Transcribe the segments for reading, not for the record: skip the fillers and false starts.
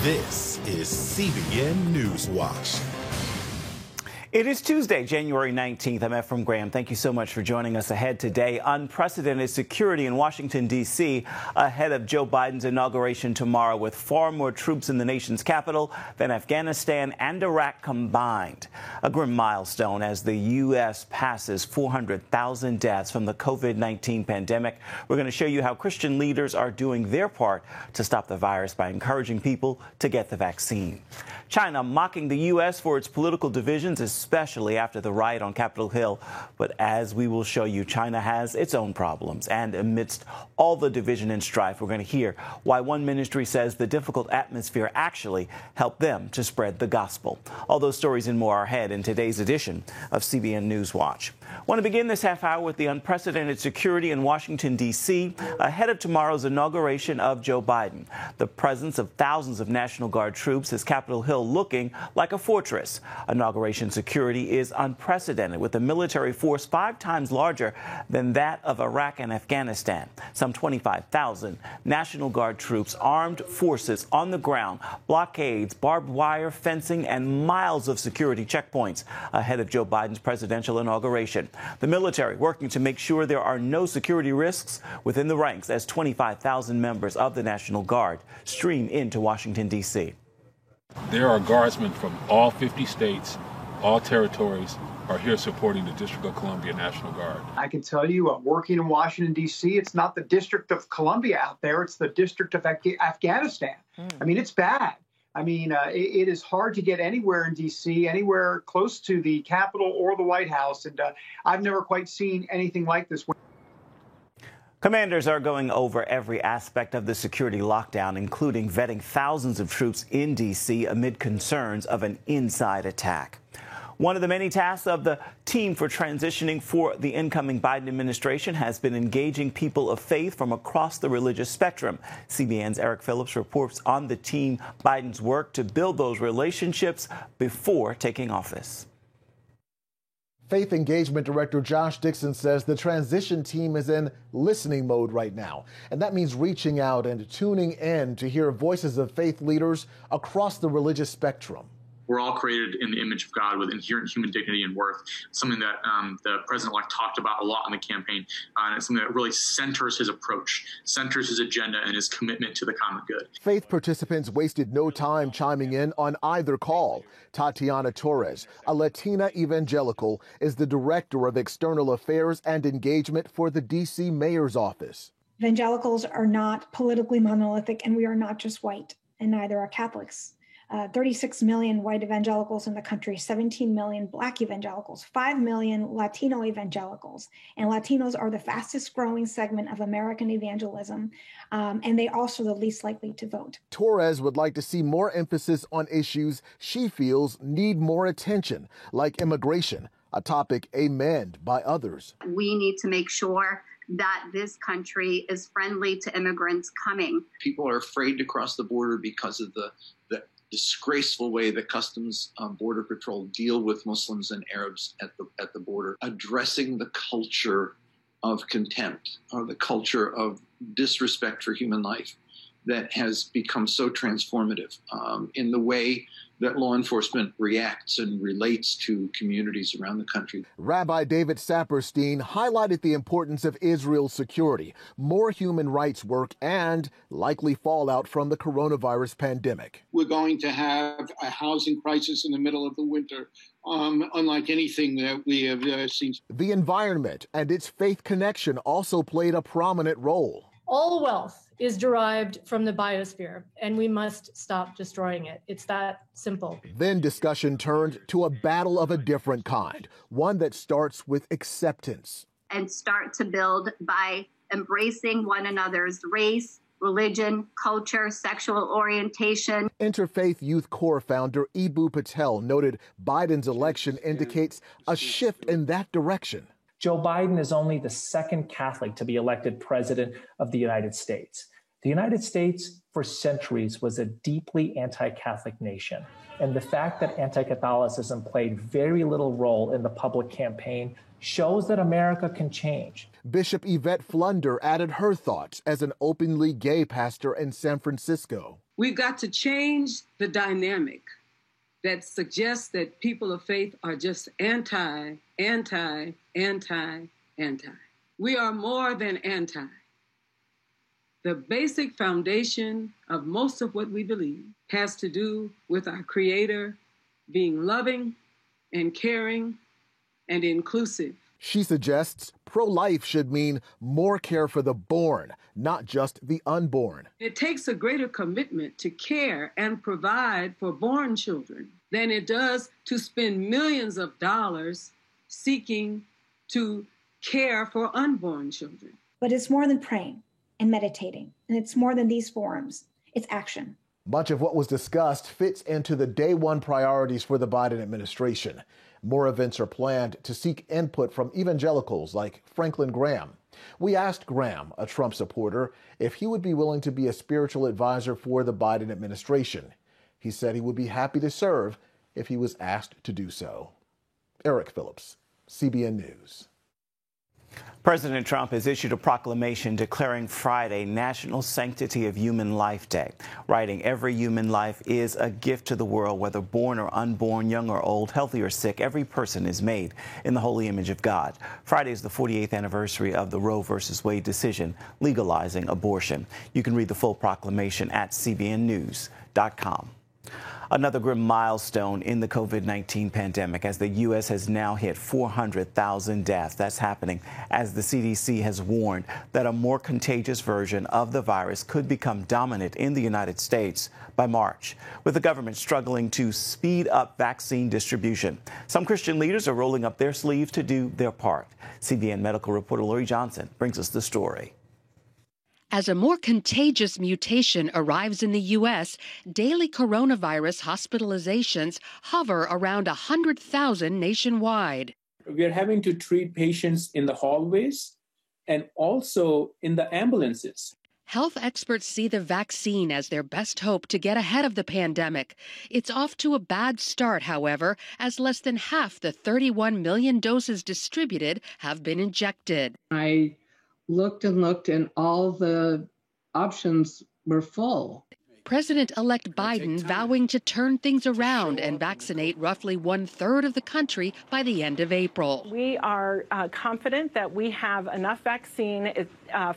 This is CBN Newswatch. It is Tuesday, January 19th. I'm Ephraim Graham. Thank you so much for joining us ahead today. Unprecedented security in Washington, D.C. ahead of Joe Biden's inauguration tomorrow, with far more troops in the nation's capital than Afghanistan and Iraq combined. A grim milestone as the U.S. passes 400,000 deaths from the COVID-19 pandemic. We're going to show you how Christian leaders are doing their part to stop the virus by encouraging people to get the vaccine. China mocking the U.S. for its political divisions, especially after the riot on Capitol Hill. But as we will show you, China has its own problems. And amidst all the division and strife, we're going to hear why one ministry says the difficult atmosphere actually helped them to spread the gospel. All those stories and more are ahead in today's edition of CBN Newswatch. I want to begin this half hour with the unprecedented security in Washington, D.C. ahead of tomorrow's inauguration of Joe Biden. The presence of thousands of National Guard troops has Capitol Hill looking like a fortress. Inauguration security is unprecedented, with a military force 5 times larger than that of Iraq and Afghanistan. Some 25,000 National Guard troops, armed forces on the ground, blockades, barbed wire fencing, and miles of security checkpoints ahead of Joe Biden's presidential inauguration. The military working to make sure there are no security risks within the ranks as 25,000 members of the National Guard stream into Washington, D.C. There are guardsmen from all 50 states, all territories are here supporting the District of Columbia National Guard. I can tell you, working in Washington, D.C., it's not the District of Columbia out there, it's the District of Afghanistan. I mean, it's bad. I mean, it is hard to get anywhere in D.C., anywhere close to the Capitol or the White House, and I've never quite seen anything like this. Commanders are going over every aspect of the security lockdown, including vetting thousands of troops in D.C. amid concerns of an inside attack. One of the many tasks of the team for transitioning for the incoming Biden administration has been engaging people of faith from across the religious spectrum. CBN's Eric Phillips reports on the team Biden's work to build those relationships before taking office. Faith Engagement Director Josh Dixon says the transition team is in listening mode right now, and that means reaching out and tuning in to hear voices of faith leaders across the religious spectrum. We're all created in the image of God with inherent human dignity and worth, something that the president-elect talked about a lot in the campaign, and it's something that really centers his approach, centers his agenda and his commitment to the common good. Faith participants wasted no time chiming in on either call. Tatiana Torres, a Latina evangelical, is the director of external affairs and engagement for the D.C. mayor's office. Evangelicals are not politically monolithic, and we are not just white, and neither are Catholics. 36 million white evangelicals in the country, 17 million Black evangelicals, 5 million Latino evangelicals. And Latinos are the fastest growing segment of American evangelism, and they also the least likely to vote. Torres would like to see more emphasis on issues she feels need more attention, like immigration, a topic amended by others. We need to make sure that this country is friendly to immigrants coming. People are afraid to cross the border because of the disgraceful way that Customs Border Patrol deal with Muslims and Arabs at the border. Addressing the culture of contempt, or the culture of disrespect for human life that has become so transformative in the way that law enforcement reacts and relates to communities around the country. Rabbi David Saperstein highlighted the importance of Israel's security, more human rights work, and likely fallout from the coronavirus pandemic. We're going to have a housing crisis in the middle of the winter, unlike anything that we have seen. The environment and its faith connection also played a prominent role. All wealth is derived from the biosphere, and we must stop destroying it. It's that simple. Then discussion turned to a battle of a different kind, one that starts with acceptance. And start to build by embracing one another's race, religion, culture, sexual orientation. Interfaith Youth Corps founder Ibu Patel noted Biden's election indicates a shift in that direction. Joe Biden is only the second Catholic to be elected president of the United States. The United States, for centuries, was a deeply anti-Catholic nation. And the fact that anti-Catholicism played very little role in the public campaign shows that America can change. Bishop Yvette Flunder added her thoughts as an openly gay pastor in San Francisco. We've got to change the dynamic that suggests that people of faith are just anti. We are more than anti. The basic foundation of most of what we believe has to do with our Creator being loving and caring and inclusive. She suggests pro-life should mean more care for the born, not just the unborn. It takes a greater commitment to care and provide for born children than it does to spend millions of dollars seeking to care for unborn children. But it's more than praying and meditating, and it's more than these forums. It's action. Much of what was discussed fits into the day one priorities for the Biden administration. More events are planned to seek input from evangelicals like Franklin Graham. We asked Graham, a Trump supporter, if he would be willing to be a spiritual advisor for the Biden administration. He said he would be happy to serve if he was asked to do so. Eric Phillips, CBN News. President Trump has issued a proclamation declaring Friday National Sanctity of Human Life Day, writing, "Every human life is a gift to the world, whether born or unborn, young or old, healthy or sick. Every person is made in the holy image of God." Friday is the 48th anniversary of the Roe v. Wade decision legalizing abortion. You can read the full proclamation at cbnnews.com. Another grim milestone in the COVID-19 pandemic as the U.S. has now hit 400,000 deaths. That's happening as the CDC has warned that a more contagious version of the virus could become dominant in the United States by March, with the government struggling to speed up vaccine distribution. Some Christian leaders are rolling up their sleeves to do their part. CBN medical reporter Lori Johnson brings us the story. As a more contagious mutation arrives in the U.S., daily coronavirus hospitalizations hover around 100,000 nationwide. We are having to treat patients in the hallways and also in the ambulances. Health experts see the vaccine as their best hope to get ahead of the pandemic. It's off to a bad start, however, as less than half the 31 million doses distributed have been injected. I looked and all the options were full. President-elect Biden vowing to turn things around and vaccinate roughly 1/3 of the country by the end of April. We are confident that we have enough vaccine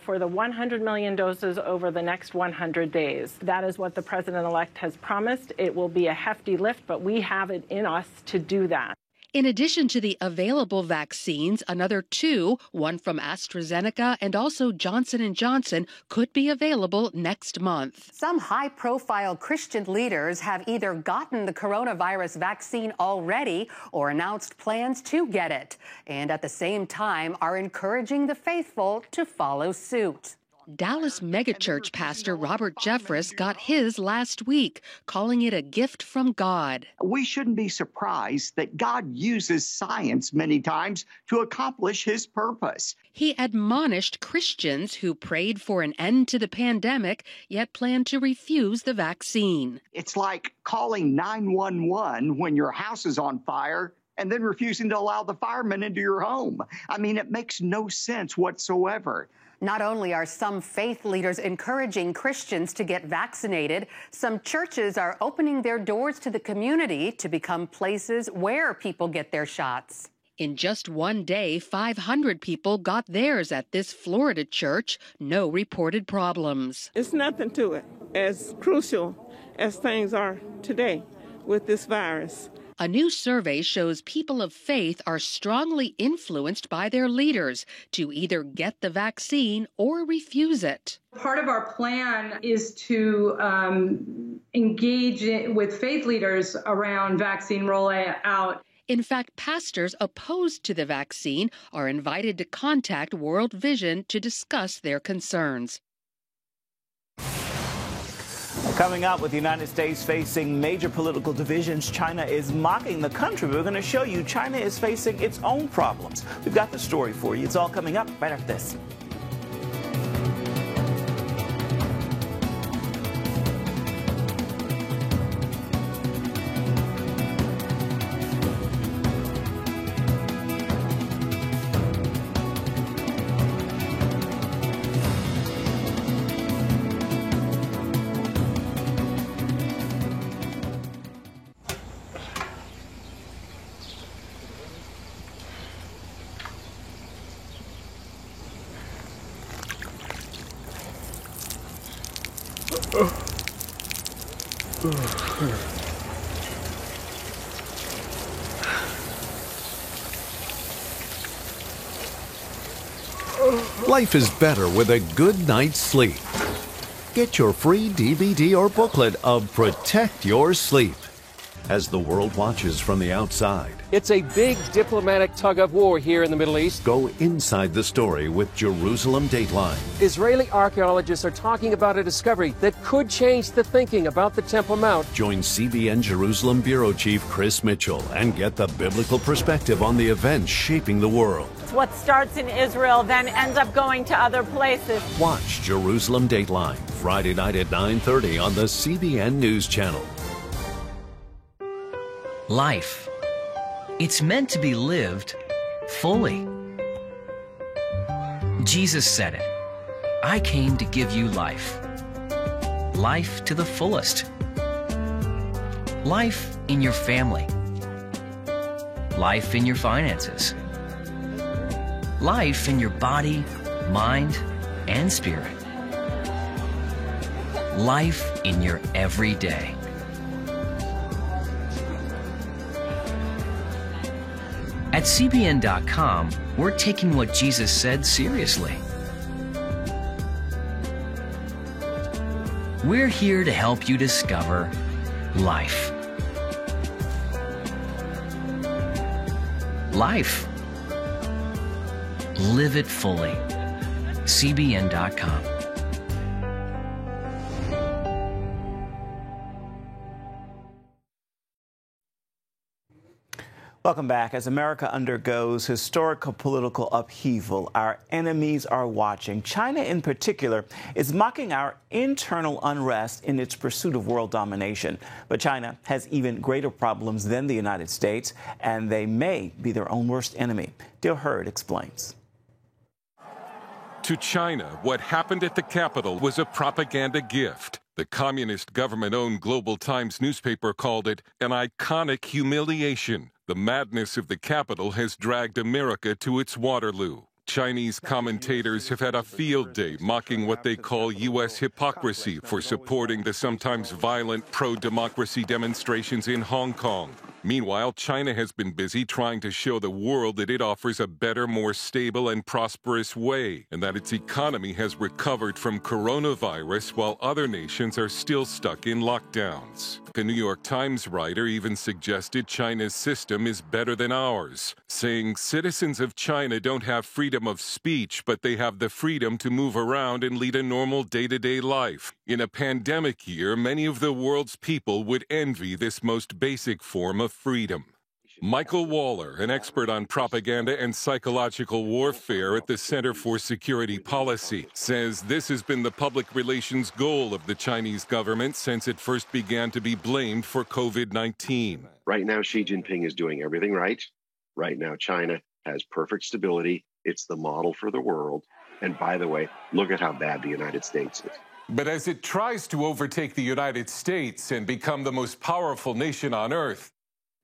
for the 100 million doses over the next 100 days. That is what the president-elect has promised. It will be a hefty lift, but we have it in us to do that. In addition to the available vaccines, another 2, one from AstraZeneca and also Johnson & Johnson, could be available next month. Some high-profile Christian leaders have either gotten the coronavirus vaccine already or announced plans to get it, and at the same time are encouraging the faithful to follow suit. Dallas megachurch pastor Robert Jeffress got his last week, calling it a gift from God. We shouldn't be surprised that God uses science many times to accomplish his purpose. He admonished Christians who prayed for an end to the pandemic, yet planned to refuse the vaccine. It's like calling 911 when your house is on fire and then refusing to allow the firemen into your home. I mean, it makes no sense whatsoever. Not only are some faith leaders encouraging Christians to get vaccinated, some churches are opening their doors to the community to become places where people get their shots. In just one day, 500 people got theirs at this Florida church. No reported problems. It's nothing to it, as crucial as things are today with this virus. A new survey shows people of faith are strongly influenced by their leaders to either get the vaccine or refuse it. Part of our plan is to engage with faith leaders around vaccine rollout. In fact, pastors opposed to the vaccine are invited to contact World Vision to discuss their concerns. Coming up, with the United States facing major political divisions, China is mocking the country. We're going to show you China is facing its own problems. We've got the story for you. It's all coming up right after this. Life is better with a good night's sleep. Get your free DVD or booklet of Protect Your Sleep as the world watches from the outside. It's a big diplomatic tug of war here in the Middle East. Go inside the story with Jerusalem Dateline. Israeli archaeologists are talking about a discovery that could change the thinking about the Temple Mount. Join CBN Jerusalem Bureau Chief Chris Mitchell and get the biblical perspective on the events shaping the world. What starts in Israel then ends up going to other places. Watch Jerusalem Dateline Friday night at 9:30 on the CBN News Channel. Life. It's meant to be lived fully. Jesus said it. I came to give you life. Life to the fullest. Life in your family. Life in your finances. Life in your body, mind, and spirit. Life in your everyday. At CBN.com, we're taking what Jesus said seriously. We're here to help you discover life. Life. Live it fully. CBN.com. Welcome back. As America undergoes historical political upheaval, our enemies are watching. China, in particular, is mocking our internal unrest in its pursuit of world domination. But China has even greater problems than the United States, and they may be their own worst enemy. Dale Hurd explains. To China, what happened at the Capitol was a propaganda gift. The communist government-owned Global Times newspaper called it an iconic humiliation. The madness of the Capitol has dragged America to its Waterloo. Chinese commentators have had a field day mocking what they call U.S. hypocrisy for supporting the sometimes violent pro-democracy demonstrations in Hong Kong. Meanwhile, China has been busy trying to show the world that it offers a better, more stable and prosperous way, and that its economy has recovered from coronavirus while other nations are still stuck in lockdowns. A New York Times writer even suggested China's system is better than ours, saying citizens of China don't have freedom of speech, but they have the freedom to move around and lead a normal day-to-day life. In a pandemic year, many of the world's people would envy this most basic form of freedom. Michael Waller, an expert on propaganda and psychological warfare at the Center for Security Policy, says this has been the public relations goal of the Chinese government since it first began to be blamed for COVID-19. Right now, Xi Jinping is doing everything right. Right now, China has perfect stability. It's the model for the world. And by the way, look at how bad the United States is. But as it tries to overtake the United States and become the most powerful nation on earth,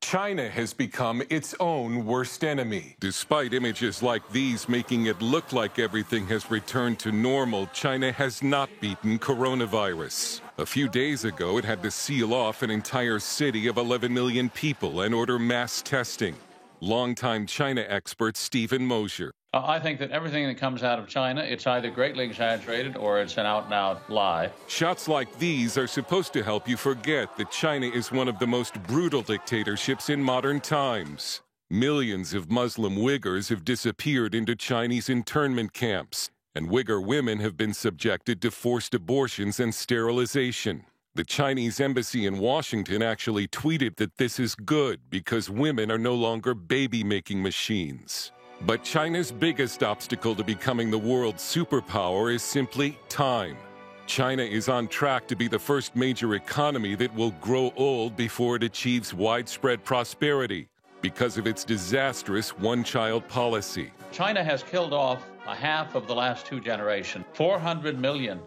China has become its own worst enemy. Despite images like these making it look like everything has returned to normal, China has not beaten coronavirus. A few days ago, it had to seal off an entire city of 11 million people and order mass testing. Longtime China expert Stephen Mosher. I think that everything that comes out of China, it's either greatly exaggerated or it's an out-and-out lie. Shots like these are supposed to help you forget that China is one of the most brutal dictatorships in modern times. Millions of Muslim Uyghurs have disappeared into Chinese internment camps, and Uyghur women have been subjected to forced abortions and sterilization. The Chinese embassy in Washington actually tweeted that this is good because women are no longer baby-making machines. But China's biggest obstacle to becoming the world's superpower is simply time. China is on track to be the first major economy that will grow old before it achieves widespread prosperity because of its disastrous one-child policy. China has killed off a half of the last two generations. 400 million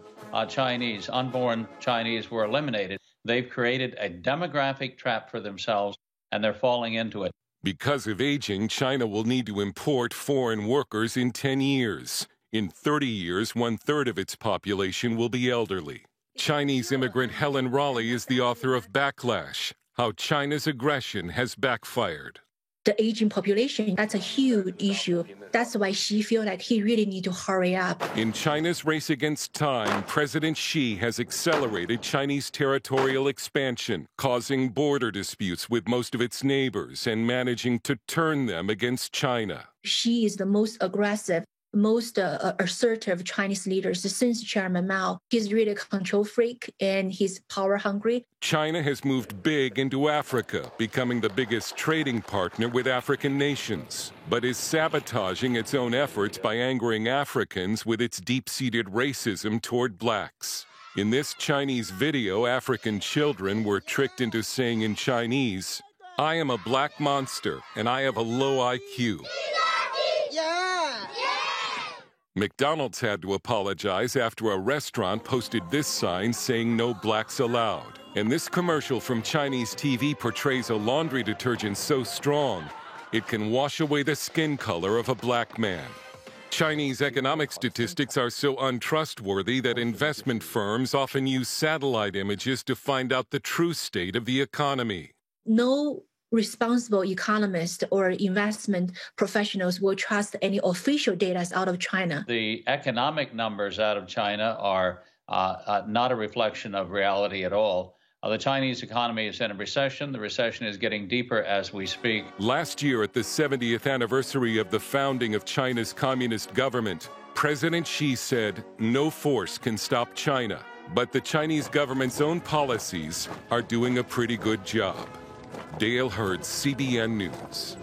Chinese, unborn Chinese, were eliminated. They've created a demographic trap for themselves, and they're falling into it. Because of aging, China will need to import foreign workers in 10 years. In 30 years, 1/3 of its population will be elderly. Chinese immigrant Helen Raleigh is the author of Backlash: How China's Aggression Has Backfired. The aging population, that's a huge issue. That's why she feels like he really need to hurry up. In China's race against time, President Xi has accelerated Chinese territorial expansion, causing border disputes with most of its neighbors and managing to turn them against China. She is the most aggressive, most assertive Chinese leaders since Chairman Mao. He's really a control freak and he's power hungry. China has moved big into Africa, becoming the biggest trading partner with African nations, but is sabotaging its own efforts by angering Africans with its deep-seated racism toward blacks. In this Chinese video, African children were tricked into saying in Chinese, "I am a black monster and I have a low IQ." McDonald's had to apologize after a restaurant posted this sign saying "No blacks allowed." And this commercial from Chinese TV portrays a laundry detergent so strong it can wash away the skin color of a black man. Chinese economic statistics are so untrustworthy that investment firms often use satellite images to find out the true state of the economy. No responsible economist or investment professionals will trust any official data out of China. The economic numbers out of China are not a reflection of reality at all. The Chinese economy is in a recession. The recession is getting deeper as we speak. Last year, at the 70th anniversary of the founding of China's communist government, President Xi said, "No force can stop China." But the Chinese government's own policies are doing a pretty good job. Dale Hurd, CBN News.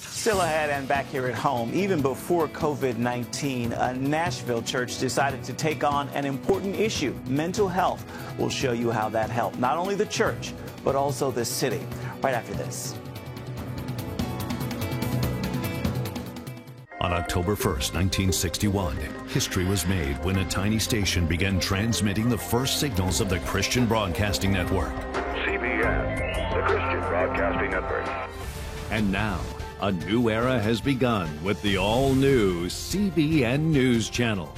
Still ahead and back here at home, even before COVID-19, a Nashville church decided to take on an important issue, mental health. We'll show you how that helped not only the church, but also the city, right after this. On October 1st, 1961, history was made when a tiny station began transmitting the first signals of the Christian Broadcasting Network. CBN, the Christian Broadcasting Network. And now, a new era has begun with the all-new CBN News Channel.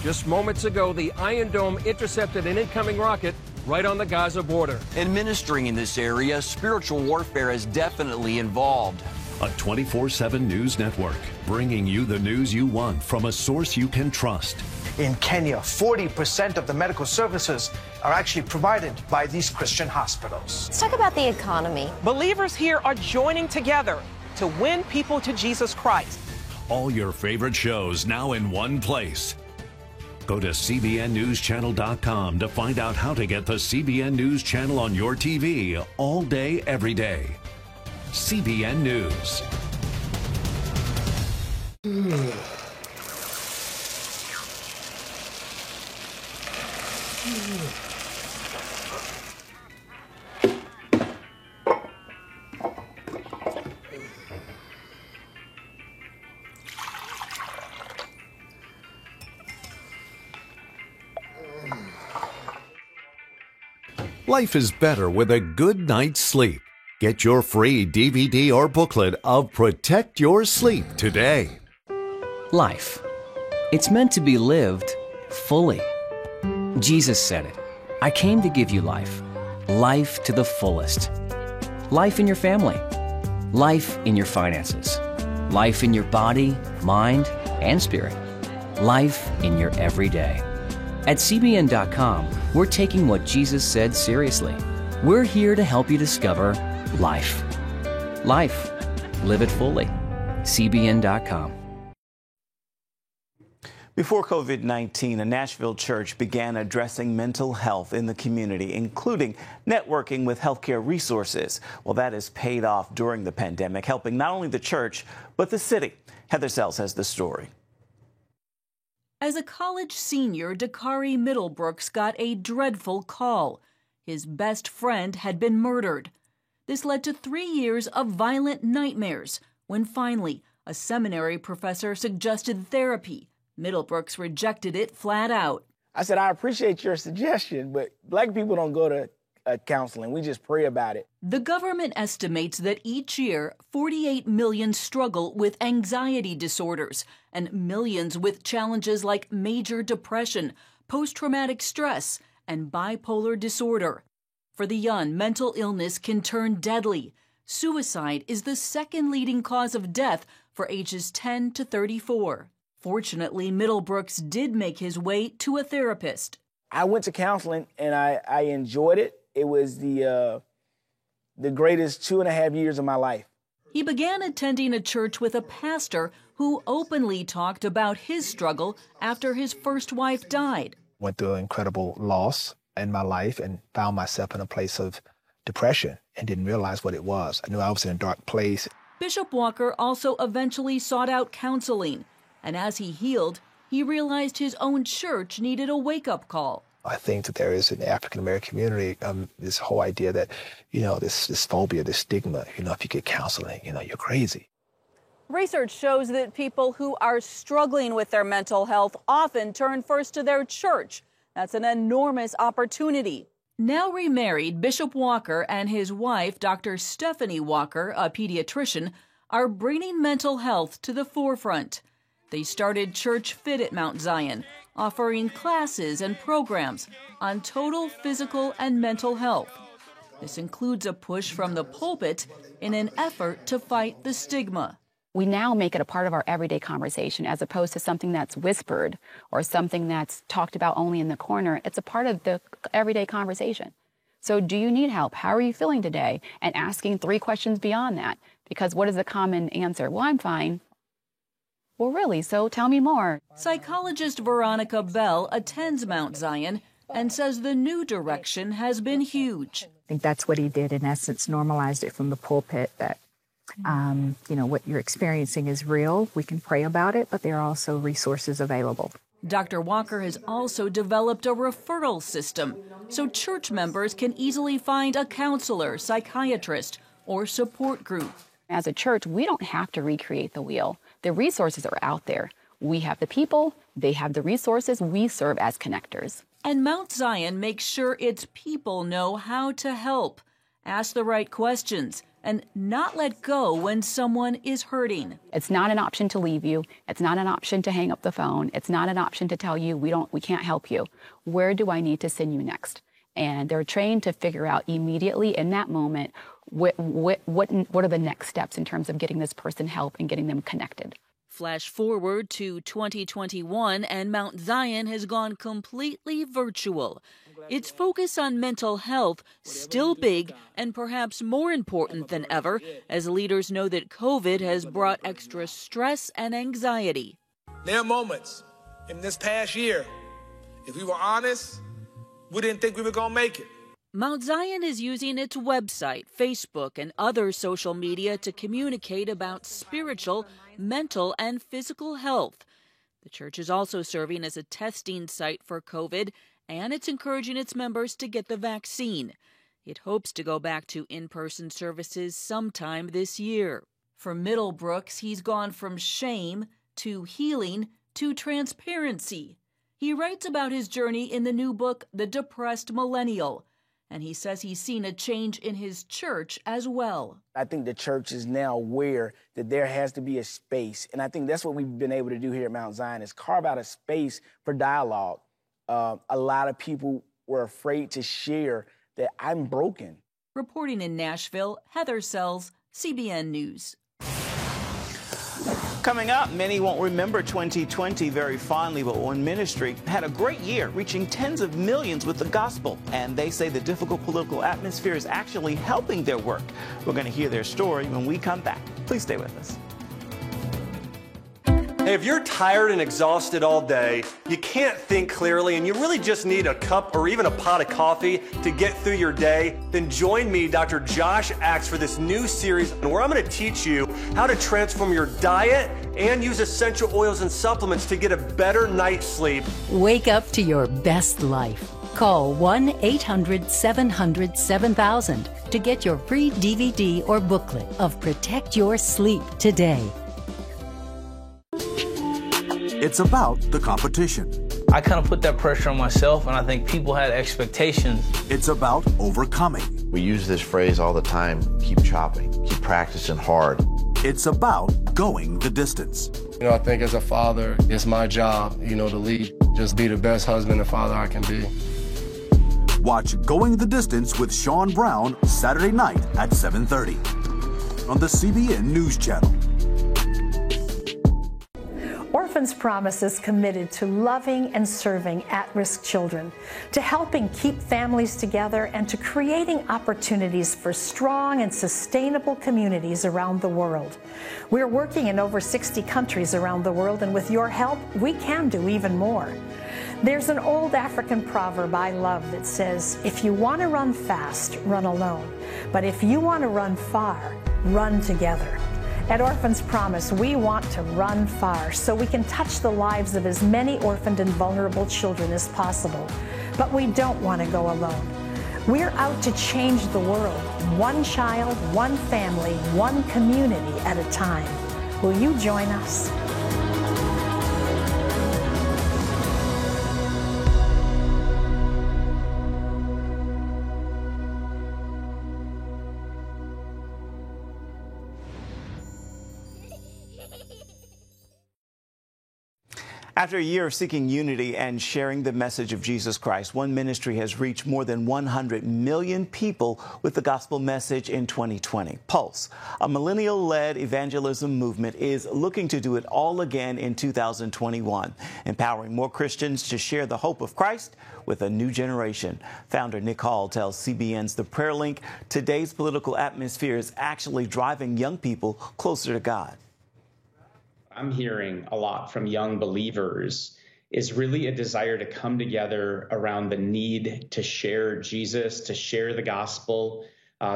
Just moments ago, the Iron Dome intercepted an incoming rocket right on the Gaza border. Administering in this area, spiritual warfare is definitely involved. A 24/7 news network, bringing you the news you want from a source you can trust. In Kenya, 40% of the medical services are actually provided by these Christian hospitals. Let's talk about the economy. Believers here are joining together to win people to Jesus Christ. All your favorite shows now in one place. Go to CBNNewsChannel.com to find out how to get the CBN News Channel on your TV all day, every day. CBN News. Life is better with a good night's sleep. Get your free DVD or booklet of Protect Your Sleep today. Life. It's meant to be lived fully. Jesus said it. I came to give you life. Life to the fullest. Life in your family. Life in your finances. Life in your body, mind, and spirit. Life in your everyday. At CBN.com, we're taking what Jesus said seriously. We're here to help you discover life. Life. Live it fully. CBN.com. Before COVID-19, a Nashville church began addressing mental health in the community, including networking with healthcare resources. Well, that has paid off during the pandemic, helping not only the church, but the city. Heather Sells has the story. As a college senior, Dakari Middlebrooks got a dreadful call. His best friend had been murdered. This led to 3 years of violent nightmares, when finally a seminary professor suggested therapy. Middlebrooks rejected it flat out. I said, I appreciate your suggestion, but black people don't go to counseling. We just pray about it. The government estimates that each year, 48 million struggle with anxiety disorders and millions with challenges like major depression, post-traumatic stress, and bipolar disorder. For the young, mental illness can turn deadly. Suicide is the second leading cause of death for ages 10 to 34. Fortunately, Middlebrooks did make his way to a therapist. I went to counseling, and I enjoyed it. It was the greatest 2.5 years of my life. He began attending a church with a pastor who openly talked about his struggle after his first wife died. Went through an incredible loss in my life and found myself in a place of depression and didn't realize what it was. I knew I was in a dark place. Bishop Walker also eventually sought out counseling, and as he healed, he realized his own church needed a wake-up call. I think that there is in the African-American community this whole idea that, this phobia, this stigma, if you get counseling, you're crazy. Research shows that people who are struggling with their mental health often turn first to their church. That's an enormous opportunity. Now remarried, Bishop Walker and his wife, Dr. Stephanie Walker, a pediatrician, are bringing mental health to the forefront. They started Church Fit at Mount Zion, offering classes and programs on total physical and mental health. This includes a push from the pulpit in an effort to fight the stigma. We now make it a part of our everyday conversation as opposed to something that's whispered or something that's talked about only in the corner. It's a part of the everyday conversation. So do you need help? How are you feeling today? And asking 3 questions beyond that. Because what is the common answer? Well, I'm fine. Well, really, so tell me more. Psychologist Veronica Bell attends Mount Zion and says the new direction has been huge. I think that's what he did, in essence, normalized it from the pulpit that, what you're experiencing is real. We can pray about it, but there are also resources available. Dr. Walker has also developed a referral system so church members can easily find a counselor, psychiatrist, or support group. As a church, we don't have to recreate the wheel. The resources are out there. We have the people, they have the resources, we serve as connectors. And Mount Zion makes sure its people know how to help, ask the right questions, and not let go when someone is hurting. It's not an option to leave you. It's not an option to hang up the phone. It's not an option to tell you we can't help you. Where do I need to send you next? And they're trained to figure out immediately in that moment what are the next steps in terms of getting this person help and getting them connected. Flash forward to 2021, and Mount Zion has gone completely virtual. Its focus on mental health still big and perhaps more important than ever, as leaders know that COVID has brought extra stress and anxiety. There are moments in this past year, if we were honest, we didn't think we were going to make it. Mount Zion is using its website, Facebook, and other social media to communicate about spiritual, mental, and physical health. The church is also serving as a testing site for COVID, and it's encouraging its members to get the vaccine. It hopes to go back to in-person services sometime this year. For Middlebrooks, he's gone from shame to healing to transparency. He writes about his journey in the new book, The Depressed Millennial, and he says he's seen a change in his church as well. I think the church is now aware that there has to be a space, and I think that's what we've been able to do here at Mount Zion, is carve out a space for dialogue. A lot of people were afraid to share that I'm broken. Reporting in Nashville, Heather Sells, CBN News. Coming up, many won't remember 2020 very fondly, but One Ministry had a great year, reaching tens of millions with the gospel. And they say the difficult political atmosphere is actually helping their work. We're going to hear their story when we come back. Please stay with us. Hey, if you're tired and exhausted all day, you can't think clearly, and you really just need a cup or even a pot of coffee to get through your day, then join me, Dr. Josh Axe, for this new series where I'm going to teach you how to transform your diet and use essential oils and supplements to get a better night's sleep. Wake up to your best life. Call 1-800-700-7000 to get your free DVD or booklet of Protect Your Sleep today. It's about the competition. I kind of put that pressure on myself, and I think people had expectations. It's about overcoming. We use this phrase all the time, keep chopping, keep practicing hard. It's about going the distance. I think as a father, it's my job, to lead. just be the best husband and father I can be. Watch Going the Distance with Sean Brown Saturday night at 7:30 on the CBN News Channel. Orphans Promise is committed to loving and serving at-risk children, to helping keep families together, and to creating opportunities for strong and sustainable communities around the world. We're working in over 60 countries around the world, and with your help, we can do even more. There's an old African proverb I love that says, if you want to run fast, run alone. But if you want to run far, run together. At Orphans Promise, we want to run far so we can touch the lives of as many orphaned and vulnerable children as possible. But we don't want to go alone. We're out to change the world, one child, one family, one community at a time. Will you join us? After a year of seeking unity and sharing the message of Jesus Christ, one ministry has reached more than 100 million people with the gospel message in 2020. Pulse, a millennial-led evangelism movement, is looking to do it all again in 2021, empowering more Christians to share the hope of Christ with a new generation. Founder Nick Hall tells CBN's The Prayer Link today's political atmosphere is actually driving young people closer to God. I'm hearing a lot from young believers is really a desire to come together around the need to share Jesus, to share the gospel.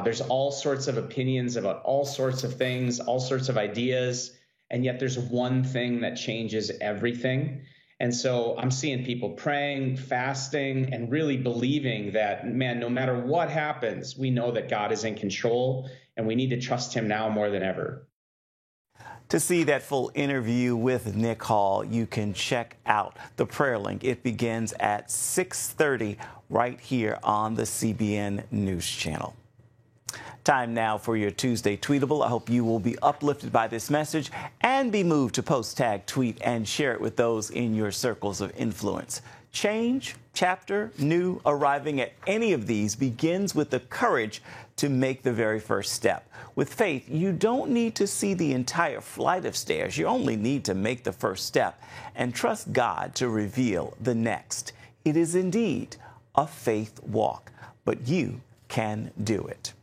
There's all sorts of opinions about all sorts of things, all sorts of ideas, and yet there's one thing that changes everything. And so I'm seeing people praying, fasting, and really believing that, man, no matter what happens, we know that God is in control, and we need to trust him now more than ever. To see that full interview with Nick Hall, you can check out The Prayer Link. It begins at 6:30 right here on the CBN News Channel. Time now for your Tuesday Tweetable. I hope you will be uplifted by this message and be moved to post, tag, tweet, and share it with those in your circles of influence. Change, chapter, new, arriving at any of these begins with the courage to make the very first step. With faith, you don't need to see the entire flight of stairs. You only need to make the first step and trust God to reveal the next. It is indeed a faith walk, but you can do it.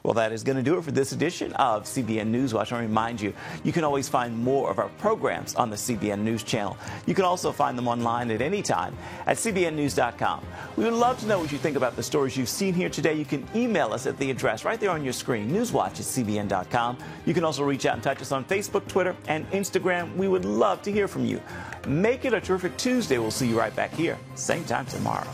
Well, that is going to do it for this edition of CBN NewsWatch. I want to remind you, you can always find more of our programs on the CBN News Channel. You can also find them online at any time at cbnnews.com. We would love to know what you think about the stories you've seen here today. You can email us at the address right there on your screen, newswatch@cbn.com. You can also reach out and touch us on Facebook, Twitter, and Instagram. We would love to hear from you. Make it a terrific Tuesday. We'll see you right back here, same time tomorrow.